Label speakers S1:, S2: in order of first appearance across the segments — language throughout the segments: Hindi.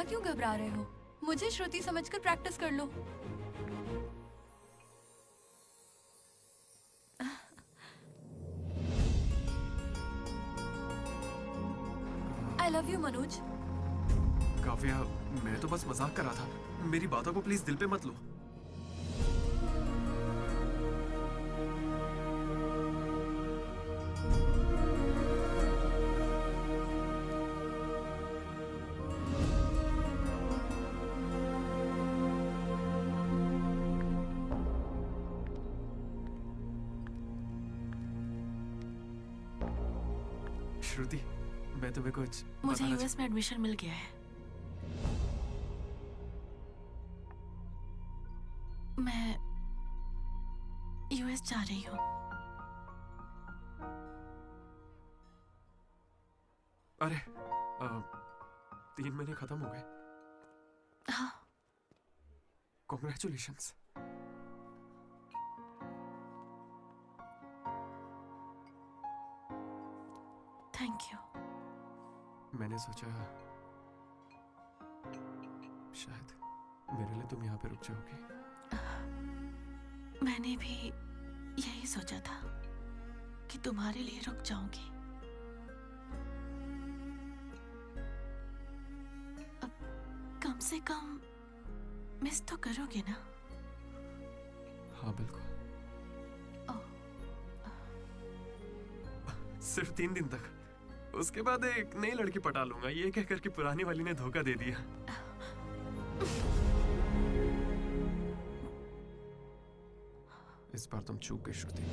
S1: क्यों घबरा रहे हो? मुझे श्रुति समझकर प्रैक्टिस कर लो। I love you, Manoj.
S2: Kavya, मैं तो बस मजाक कर रहा था। मेरी बातों को प्लीज दिल पे मत लो। श्रुति, मैं तुम्हें कुछ
S3: मुझे यूएस में एडमिशन मिल गया है। मैं यूएस जा रही हूँ।
S2: अरे 3 महीने खत्म हो गए।
S3: हाँ।
S2: कॉन्ग्रेचुलेशंस।
S3: Thank you.
S2: मैंने सोचा शायद मेरे लिए तुम यहाँ पे रुक जाओगी।
S3: मैंने भी यही सोचा था कि तुम्हारे लिए रुक जाऊंगी। अब कम से कम मिस तो करोगे ना?
S2: हाँ बिल्कुल।
S3: ओह।
S2: सिर्फ 3 दिन तक। उसके बाद एक नई लड़की पटा लूंगा, ये कहकर कि पुरानी वाली ने धोखा दे दिया। इस बार तुम चूक गई Shruti.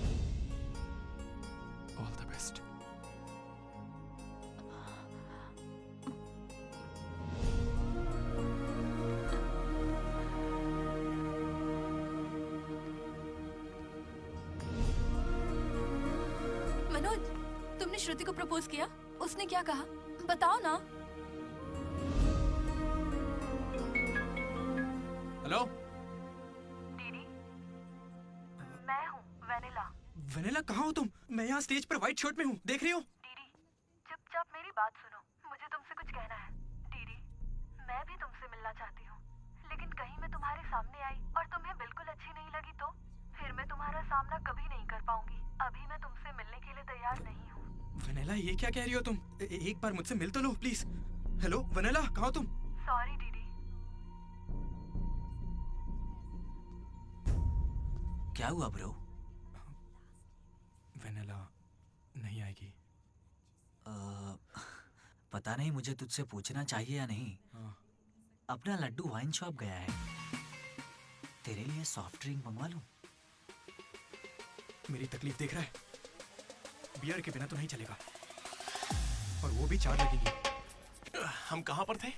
S2: All the best.
S1: Manoj, तुमने श्रुति को प्रपोज किया? उसने क्या कहा? बताओ ना।
S4: हेलो
S5: दीदी, मैं हूँ वेनिला।
S4: वेनिला, कहाँ हो तुम? मैं यहाँ स्टेज पर व्हाइट शर्ट में हूँ, देख रही हो?
S5: दीदी, चुपचाप मेरी बात सुनो, मुझे तुमसे कुछ कहना है। दीदी, मैं भी तुमसे मिलना चाहती हूँ, लेकिन कहीं मैं तुम्हारे सामने आई और तुम्हें बिल्कुल अच्छी नहीं लगी तो फिर मैं तुम्हारा सामना कभी नहीं कर पाऊंगी। अभी मैं तुमसे मिलने के लिए तैयार नहीं हूँ।
S4: वेनिला, ये क्या कह रही हो तुम? एक बार मुझसे मिल तो लो प्लीज। हेलो वेनिला, कहाँ हो तुम?
S5: सॉरी दीदी।
S6: क्या हुआ ब्रो?
S4: वेनिला नहीं आएगी।
S6: पता नहीं, मुझे तुझसे पूछना चाहिए या नहीं।
S4: हाँ।
S6: अपना लड्डू वाइन शॉप गया है, तेरे लिए सॉफ्ट ड्रिंक मंगवा लूं?
S4: मेरी तकलीफ देख रहा है, बियर के बिना तो नहीं चलेगा, और वो भी 4 लगेगी।
S7: हम कहाँ पर थे?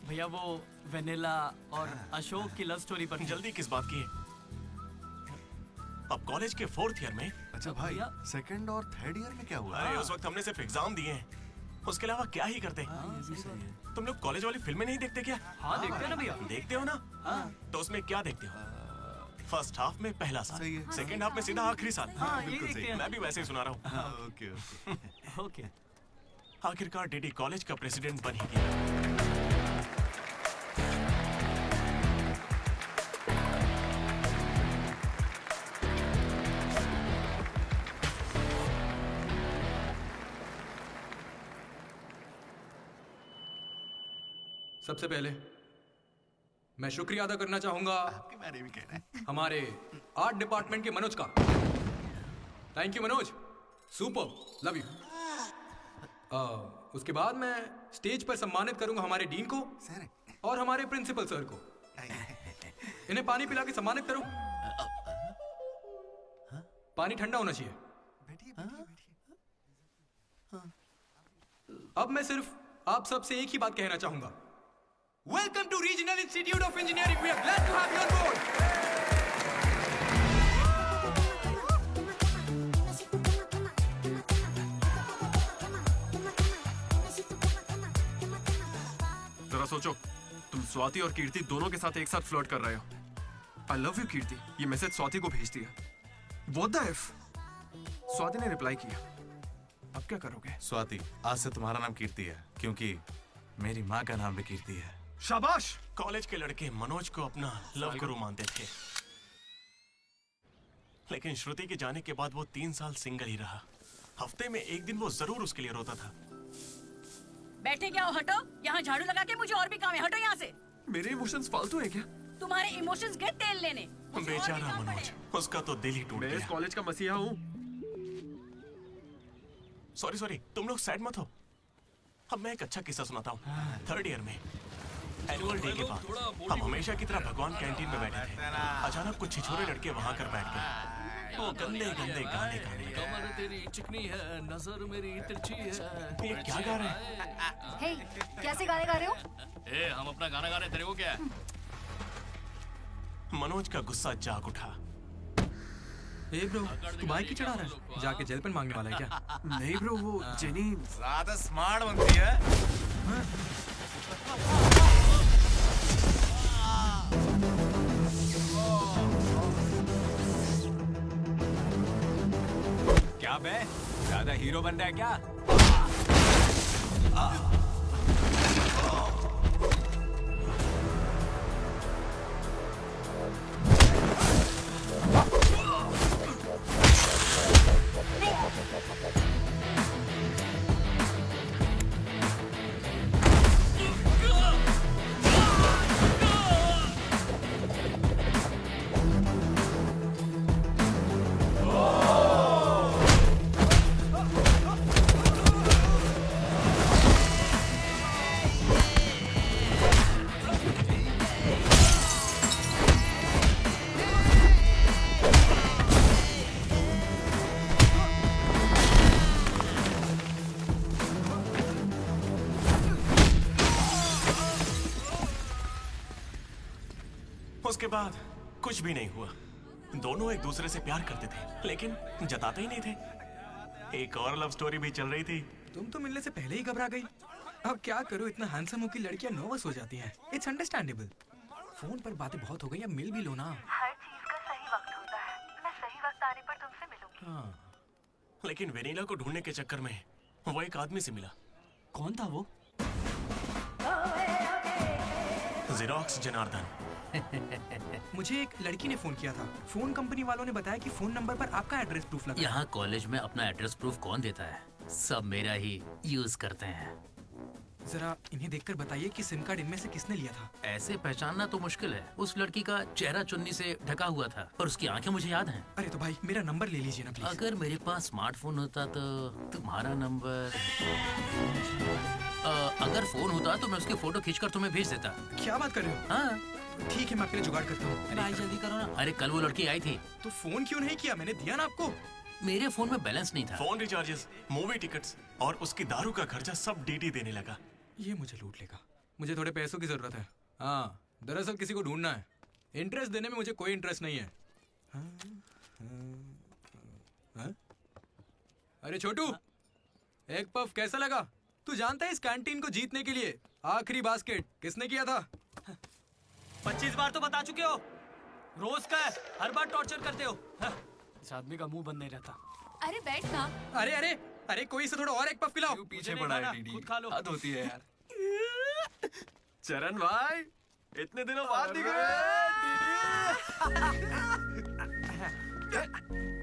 S8: भैया वो वेनिला और अशोक की लव स्टोरी पर।
S7: जल्दी किस बात की है? अब कॉलेज के 4th ईयर में।
S9: अच्छा भाई, 2nd और 3rd ईयर में क्या हुआ?
S7: अरे उस वक्त हमने सिर्फ एग्जाम दिए हैं, उसके अलावा क्या ही करते। तुम लोग कॉलेज वाली फिल्में नहीं देखते क्या?
S8: हाँ देखते हैं ना भैया।
S7: देखते हो ना? तो उसमें क्या देखते हो? फर्स्ट हाफ में पहला साल,
S9: सही है।
S7: सेकंड हाफ में सीधा आखिरी साल।
S8: हाँ, यही
S9: बिल्कुल
S8: देखते
S9: सही।
S8: हैं।
S7: मैं भी वैसे ही सुना रहा हूँ।
S9: Okay okay.
S8: ओके।
S7: आखिरकार डीडी कॉलेज का प्रेसिडेंट बन ही गया।
S4: सबसे पहले मैं शुक्रिया अदा करना चाहूंगा
S9: आपके बारे में कहना है।
S4: हमारे आर्ट डिपार्टमेंट के मनोज का। Thank you Manoj, super, love you. उसके बाद मैं स्टेज पर सम्मानित करूंगा हमारे डीन को
S9: सर,
S4: और हमारे प्रिंसिपल सर को। इन्हें पानी पिला के सम्मानित करूं। पानी ठंडा होना चाहिए।
S9: बैठिए बैठिए बैठिए।
S4: अब मैं सिर्फ आप सबसे एक ही बात कहना चाहूंगा। Welcome to regional institute of engineering, we are glad to have you on board.
S2: जरा सोचो, तुम स्वाति और कीर्ति दोनों के साथ एक साथ फ्लर्ट कर रहे हो। आई लव यू कीर्ति, ये मैसेज स्वाति को भेज दिया। What the F? स्वाति ने रिप्लाई किया। अब क्या करोगे?
S9: स्वाति, आज से तुम्हारा नाम कीर्ति है, क्योंकि मेरी माँ का नाम भी कीर्ति है।
S2: शाबाश।
S7: कॉलेज के लड़के मनोज को अपना लव गुरु मानते थे, लेकिन श्रुति के जाने के बाद वो 3 साल सिंगल ही रहा। हफ्ते में एक दिन वो जरूर उसके लिए रोता था।
S3: बैठे क्या हो, हटो। यहाँ झाड़ू लगा के मुझे और भी काम है, हटो यहाँ से।
S2: मेरे इमोशंस फालतू हैं क्या?
S3: तुम्हारे इमोशंस गए तेल लेने। मुझे और भी
S7: बेचारा
S3: काम
S7: मनोज,
S3: पड़े।
S7: उसका तो दिल ही टूट
S2: मैं इस
S7: गया।
S2: कॉलेज का मसीहा हूँ।
S7: सॉरी, तुम लोग सैड मत हो। अब मैं एक अच्छा किस्सा सुनाता हूँ। 3rd ईयर में एनुअल डे के बाद हम हमेशा की तरह भगवान कैंटीन में बैठे थे। अचानक कुछ छिछोरे लड़के वहां कर बैठ गए। वो गंदे गंदे गाने गाने लगे।
S8: कमर तेरी चिकनी है, नजर मेरी तिरछी है।
S7: ये क्या गा रहे हैं?
S5: हे, कैसे गाने गा रहे हो?
S8: ए, हम अपना गाना गा रहे, तेरे को क्या है?
S7: मनोज का गुस्सा जाग उठा।
S4: ए ब्रो, तू बाइक ही चढ़ा रहा है? जाके जेल पेन मांगने वाला है क्या?
S2: नहीं ब्रो, वो जेनी
S9: ज्यादा स्मार्ट बनती है।
S10: क्या बे, ज्यादा हीरो बन रहा है क्या?
S7: उसके बाद कुछ भी नहीं हुआ। दोनों एक दूसरे से प्यार करते थे, लेकिन जताते ही नहीं थे। एक और लव स्टोरी भी चल रही थी।
S4: तुम तो मिलने से पहले ही घबरा गई। अब क्या करूं, इतना हैंडसम हो कि लड़कियां नर्वस हो जाती हैं। It's understandable. फोन पर बातें बहुत हो गई, अब मिल भी लो ना।
S5: हर चीज का सही वक्त होता है। मैं सही वक्त आने पर तुमसे मिलूंगी।
S4: हाँ।
S7: लेकिन वेनिला को ढूंढने के चक्कर में वो एक आदमी से मिला।
S8: कौन था वो?
S7: जेरोक्स जनार्दन।
S4: मुझे एक लड़की ने फोन किया था। फोन कंपनी वालों ने बताया कि फोन नंबर पर आपका एड्रेस प्रूफ लगा है।
S6: यहाँ कॉलेज में अपना एड्रेस प्रूफ कौन देता है? सब मेरा ही यूज करते हैं।
S4: जरा इन्हें देखकर बताइए कि सिम कार्ड इनमें से किसने लिया था।
S6: ऐसे पहचानना तो मुश्किल है। उस लड़की का चेहरा चुन्नी से ढका हुआ था और उसकी आंखें मुझे याद हैं।
S4: अरे तो भाई मेरा नंबर ले लीजिए ना प्लीज।
S6: अगर मेरे पास स्मार्टफोन होता तो तुम्हारा नंबर अगर फोन होता तो मैं उसकी फोटो खींचकर तुम्हें भेज देता।
S4: क्या बात कर रहे हो?
S6: हाँ,
S4: ठीक है, मैं आपके लिए जुगाड़ करता हूँ।
S6: भाई जल्दी करो ना। अरे कल वो लड़की आई थी।
S4: तो फोन क्यों नहीं किया? मैंने दिया ना आपको।
S6: मेरे फोन में बैलेंस नहीं था।
S7: फोन रिचार्जेस, मूवी टिकट्स और उसकी दारू का खर्चा सब डीडी देने लगा।
S4: ये मुझे लूट लेगा। मुझे थोड़े पैसों की जरूरत है। हाँ, दरअसल किसी को ढूंढना है। इंटरेस्ट देने में मुझे कोई इंटरेस्ट नहीं है। हाँ? अरे छोटू, एक पफ कैसा लगा? तू जानता है इस कैंटीन को जीतने के लिए आखिरी बास्केट किसने किया था?
S8: 25 बार तो बता चुके हो। रोज का है, हर बार टॉर्चर करते हो। इस आदमी का मुंह बंद नहीं रहता।
S1: अरे बैठ ना।
S4: अरे अरे अरे, कोई से थोड़ा और एक पफ पिलाओ।
S2: पीछे पड़ा है डीडी।
S8: खुद खा लो।
S2: हद होती है यार। चरण भाई, इतने दिनों बाद दिख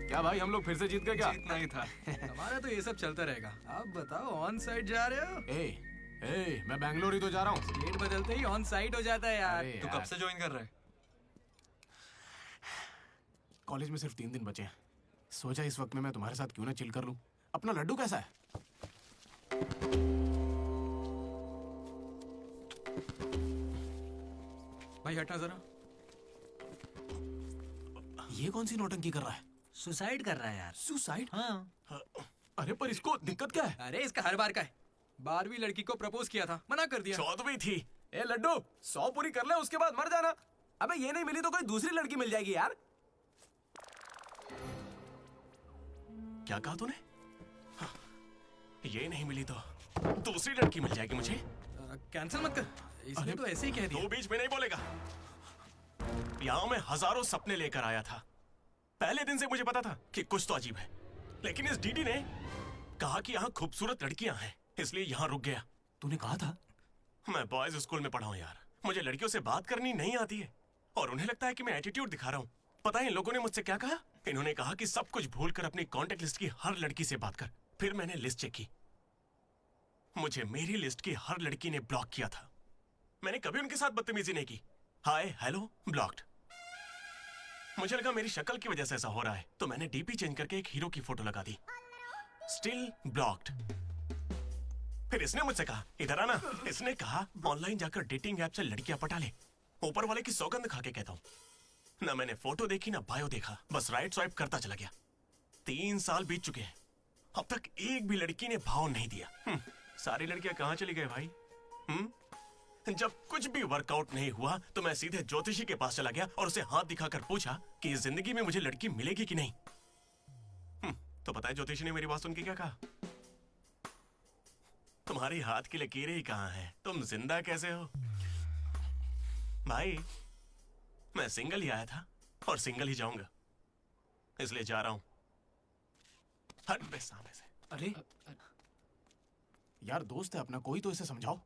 S10: क्या भाई, हम लोग फिर से जीत गए क्या?
S2: जीतना ही था।
S4: हमारा तो ये सब चलता रहेगा। आप बताओ, ऑन साइड जा रहे हो?
S10: ए, मैं बैंगलोर ही तो जा रहा हूँ।
S4: स्टेट बदलते ही ऑन साइड हो जाता है यार।
S10: अरे
S2: तू कब से ज्वाइन कर रहा है?
S10: कॉलेज में सिर्फ 3 दिन बचे हैं। सोचा इस वक्त में मैं तुम्हारे साथ क्यों ना चिल कर लूं। अपना लड्डू कैसा है?
S4: भाई हटना जरा।
S10: ये कौन सी नौटंकी कर रहा है?
S6: सुसाइड कर रहा है यार।
S10: सुसाइड?
S6: हाँ।
S10: अरे पर इसको दिक्कत क्या है?
S4: अरे इसका हर बार का है। 12वीं लड़की को प्रपोज किया था, मना कर दिया।
S7: 14वीं थी।
S10: ए लड्डू, 100 पूरी कर ले, उसके बाद मर जाना। अबे ये नहीं मिली तो कोई दूसरी लड़की मिल जाएगी यार।
S7: क्या कहा तूने? हाँ, ये नहीं मिली तो दूसरी लड़की मिल जाएगी मुझे।
S4: कैंसिल मत कर। इसने तो ऐसे ही कह
S7: दो
S4: दिया।
S7: बीच में नहीं बोलेगा। यहाँ मैं हजारों सपने लेकर आया था। पहले दिन से मुझे पता था कि कुछ तो अजीब है, लेकिन इस डीडी ने कहा कि यहाँ खूबसूरत लड़कियां हैं, इसलिए यहाँ रुक गया।
S10: तूने कहा था?
S7: मैं बॉयज स्कूल में पढ़ा हूँ यार। मुझे लड़कियों से बात करनी नहीं आती है और उन्हें लगता है कि मैं एटीट्यूड दिखा रहा हूँ। पता है इन लोगों ने मुझसे क्या कहा? इन्होंने कहा कि सब कुछ भूलकर अपनी कांटेक्ट लिस्ट की हर लड़की से बात कर। फिर मैंने लिस्ट चेक की, मुझे मेरी लिस्ट की हर लड़की ने ब्लॉक किया था। मैंने कभी उनके साथ बदतमीजी नहीं की। Hi hello blocked. मुझे लगा मेरी शक्ल की वजह से ऐसा हो रहा है, तो मैंने डीपी चेंज करके एक हीरो की फोटो लगा दी। Still blocked. फिर इसने मुझसे कहा इधर आना। इसने कहा ऑनलाइन जाकर डेटिंग ऐप से लड़कियां पटा ले। ऊपर वाले की सौगंध खा के कहता हूं, ना मैंने फोटो देखी ना बायो देखा, बस राइट स्वाइप करता चला गया। 3 साल बीत चुके हैं, अब तक एक भी लड़की ने भाव नहीं दिया। सारी लड़कियां कहां चली गई भाई? जब कुछ भी वर्कआउट नहीं हुआ तो मैं सीधे ज्योतिषी के पास चला गया और उसे हाथ दिखाकर पूछा कि इस जिंदगी में मुझे लड़की मिलेगी कि नहीं। तो पता है ज्योतिषी ने मेरी बात सुन के क्या कहा? तुम्हारी हाथ की लकीरें ही कहां हैं, तुम जिंदा कैसे हो? भाई मैं सिंगल ही आया था और सिंगल ही जाऊंगा, इसलिए जा रहा हूं। हट बे सामने से।
S10: यार दोस्त है अपना, कोई तो इसे समझाओ।